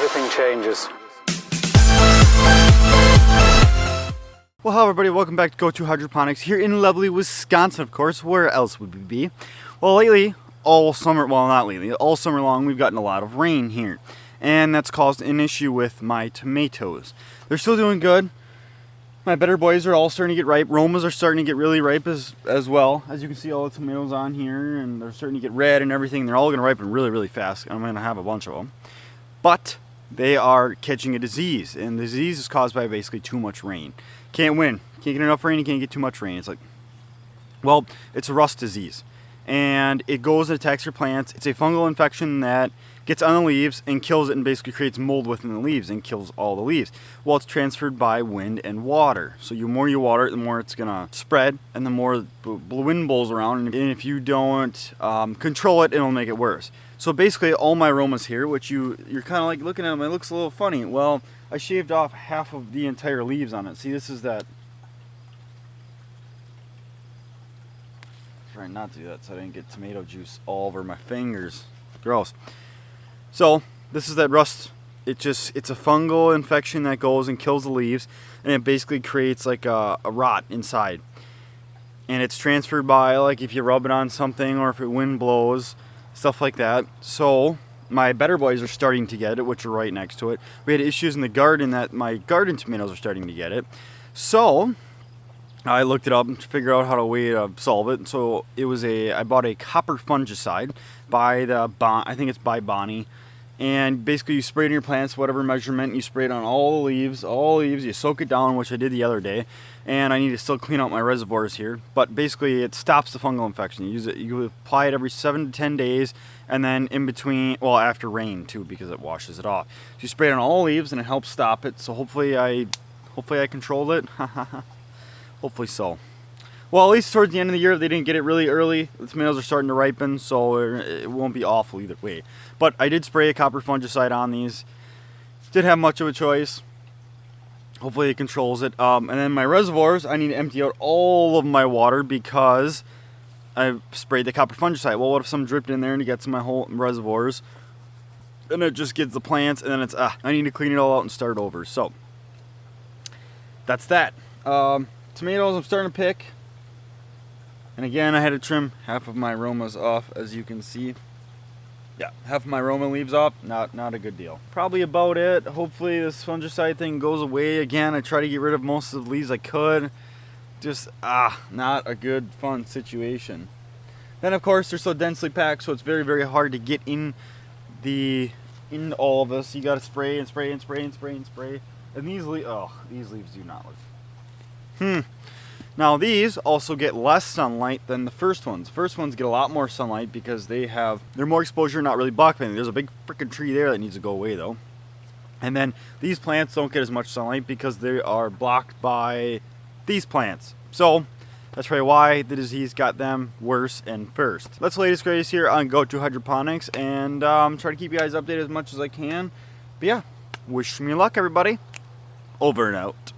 everything changes. Well, hello everybody, welcome back to Go-To Hydroponics here in lovely Wisconsin, of course. Where else would we be? Well, lately, all summer long, we've gotten a lot of rain here. And that's caused an issue with my tomatoes. They're still doing good. My better boys are all starting to get ripe. Romas are starting to get really ripe as well. As you can see, all the tomatoes on here, and they're starting to get red and everything. They're all going to ripen really, really fast. I'm going to have a bunch of them. But they are catching a disease, and the disease is caused by basically too much rain. Can't win. Can't get enough rain, you can't get too much rain. It's like, well, it's a rust disease. And it goes and attacks your plants. It's a fungal infection that gets on the leaves and kills it and basically creates mold within the leaves and kills all the leaves. Well, it's transferred by wind and water. So the more you water it, the more it's going to spread, and the more the wind blows around. And if you don't control it, it'll make it worse. So basically all my aromas here, which you're kind of like looking at them, it looks a little funny. Well, I shaved off half of the entire leaves on it. See, this is that. Trying not to do that so I didn't get tomato juice all over my fingers. Gross. So this is that rust. It's a fungal infection that goes and kills the leaves, and it basically creates like a rot inside. And it's transferred by, like, if you rub it on something or if it wind blows, stuff like that. So my better boys are starting to get it, which are right next to it. We had issues in the garden that my garden tomatoes are starting to get it. So I looked it up to figure out how to solve it. So I bought a copper fungicide by I think it's by Bonnie. And basically you spray it in your plants, whatever measurement, you spray it on all the leaves, you soak it down, which I did the other day. And I need to still clean out my reservoirs here. But basically it stops the fungal infection. You apply it every 7 to 10 days, and then in between, well, after rain too, because it washes it off. So you spray it on all leaves and it helps stop it. So hopefully I controlled it. Hopefully so. Well, at least towards the end of the year, they didn't get it really early. The tomatoes are starting to ripen, so it won't be awful either way. But I did spray a copper fungicide on these. Didn't have much of a choice. Hopefully it controls it. And then my reservoirs, I need to empty out all of my water because I sprayed the copper fungicide. Well, what if some dripped in there and it gets in my whole reservoirs? And it just gets the plants, and then I need to clean it all out and start over. So that's that. Tomatoes I'm starting to pick. And again, I had to trim half of my aromas off, as you can see. Yeah, half of my aroma leaves off. Not a good deal. Probably about it. Hopefully this fungicide thing goes away. Again, I try to get rid of most of the leaves I could. Just, not a good, fun situation. Then, of course, they're so densely packed, so it's very, very hard to get in all of this. You gotta spray and spray and spray and spray and spray. And these leaves do not look. Now these also get less sunlight than the first ones. The first ones get a lot more sunlight because they're more exposure, not really block painting. There's a big freaking tree there that needs to go away though. And then these plants don't get as much sunlight because they are blocked by these plants. So that's probably why the disease got them worse and first. That's the latest greatest here on Go-To Hydroponics, and try to keep you guys updated as much as I can. But yeah, wish me luck everybody. Over and out.